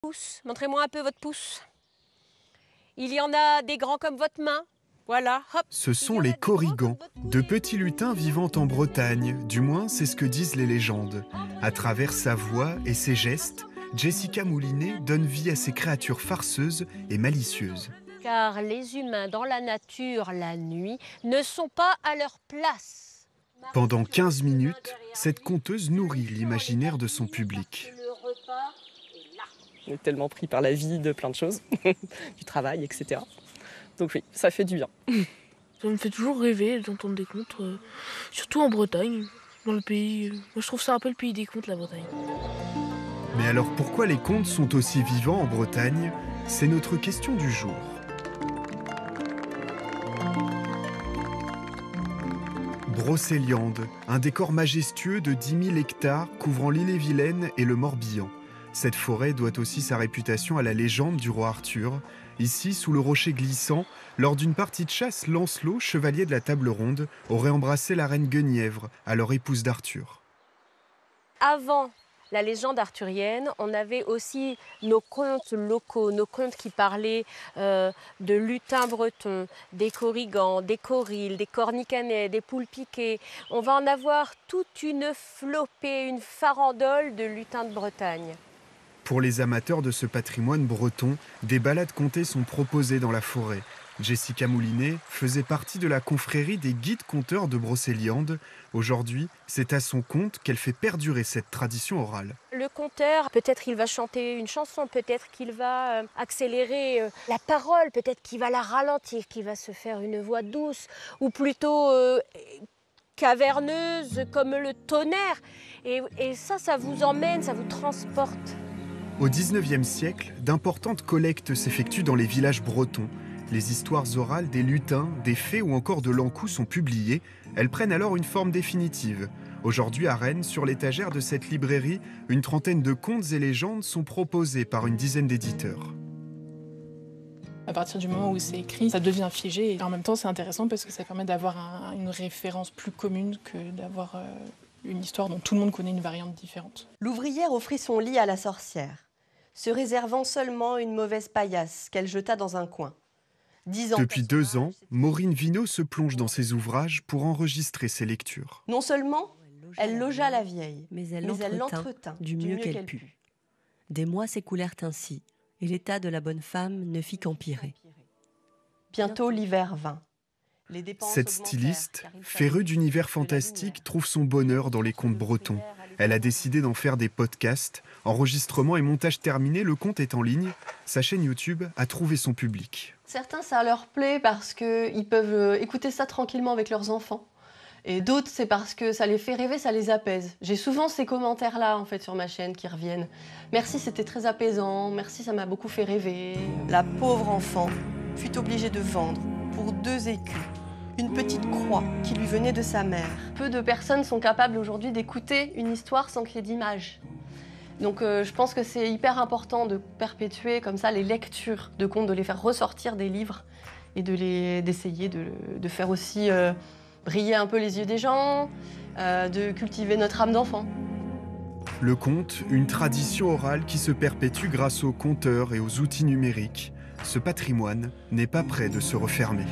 Pouce, montrez-moi un peu votre pouce. Il y en a des grands comme votre main. Voilà, hop. Ce sont les Korrigans, de petits lutins vivant en Bretagne, du moins c'est ce que disent les légendes. À travers sa voix et ses gestes, Jessica Moulinet donne vie à ces créatures farceuses et malicieuses. Car les humains dans la nature, la nuit, ne sont pas à leur place. Pendant 15 minutes, cette conteuse nourrit l'imaginaire de son public. On est tellement pris par la vie de plein de choses, du travail, etc. Donc oui, ça fait du bien. Ça me fait toujours rêver d'entendre des contes, surtout en Bretagne, dans le pays. Moi je trouve ça un peu le pays des contes, la Bretagne. Mais alors pourquoi les contes sont aussi vivants en Bretagne? C'est notre question du jour. Brocéliande, un décor majestueux de 10 000 hectares couvrant l'Ille-et-Vilaine et le Morbihan. Cette forêt doit aussi sa réputation à la légende du roi Arthur. Ici, sous le rocher glissant, lors d'une partie de chasse, Lancelot, chevalier de la Table Ronde, aurait embrassé la reine Guenièvre, alors épouse d'Arthur. Avant la légende arthurienne, on avait aussi nos contes locaux, nos contes qui parlaient de lutins bretons, des Korrigans, des Korilles, des Cornicanais, des poules piquées. On va en avoir toute une flopée, une farandole de lutins de Bretagne. Pour les amateurs de ce patrimoine breton, des balades contées sont proposées dans la forêt. Jessica Moulinet faisait partie de la confrérie des guides conteurs de Brocéliande. Aujourd'hui, c'est à son compte qu'elle fait perdurer cette tradition orale. Le conteur, peut-être il va chanter une chanson, peut-être qu'il va accélérer la parole, peut-être qu'il va la ralentir, qu'il va se faire une voix douce, ou plutôt caverneuse comme le tonnerre. Et ça vous emmène, ça vous transporte. Au XIXe siècle, d'importantes collectes s'effectuent dans les villages bretons. Les histoires orales des lutins, des fées ou encore de l'encou sont publiées. Elles prennent alors une forme définitive. Aujourd'hui à Rennes, sur l'étagère de cette librairie, une trentaine de contes et légendes sont proposés par une dizaine d'éditeurs. À partir du moment où c'est écrit, ça devient figé. Et en même temps, c'est intéressant parce que ça permet d'avoir une référence plus commune que d'avoir une histoire dont tout le monde connaît une variante différente. L'ouvrière offrit son lit à la sorcière, se réservant seulement une mauvaise paillasse qu'elle jeta dans un coin. Depuis 2 ans, Maureen Vinaud se plonge dans ses ouvrages pour enregistrer ses lectures. Non seulement elle logea la vieille, mais elle l'entretint du mieux qu'elle put. Des mois s'écoulèrent ainsi, et l'état de la bonne femme ne fit qu'empirer. Bientôt l'hiver vint. Cette styliste, férue d'univers fantastique, trouve son bonheur dans les contes bretons. Elle a décidé d'en faire des podcasts. Enregistrement et montage terminé, le conte est en ligne. Sa chaîne YouTube a trouvé son public. Certains, ça leur plaît parce qu'ils peuvent écouter ça tranquillement avec leurs enfants. Et d'autres, c'est parce que ça les fait rêver, ça les apaise. J'ai souvent ces commentaires-là, en fait, sur ma chaîne qui reviennent. Merci, c'était très apaisant. Merci, ça m'a beaucoup fait rêver. La pauvre enfant fut obligée de vendre pour 2 écus une petite croix qui lui venait de sa mère. Peu de personnes sont capables aujourd'hui d'écouter une histoire sans qu'il y ait d'image. Donc je pense que c'est hyper important de perpétuer comme ça les lectures de contes, de les faire ressortir des livres et d'essayer de faire aussi briller un peu les yeux des gens, de cultiver notre âme d'enfant. Le conte, une tradition orale qui se perpétue grâce aux conteurs et aux outils numériques. Ce patrimoine n'est pas prêt de se refermer.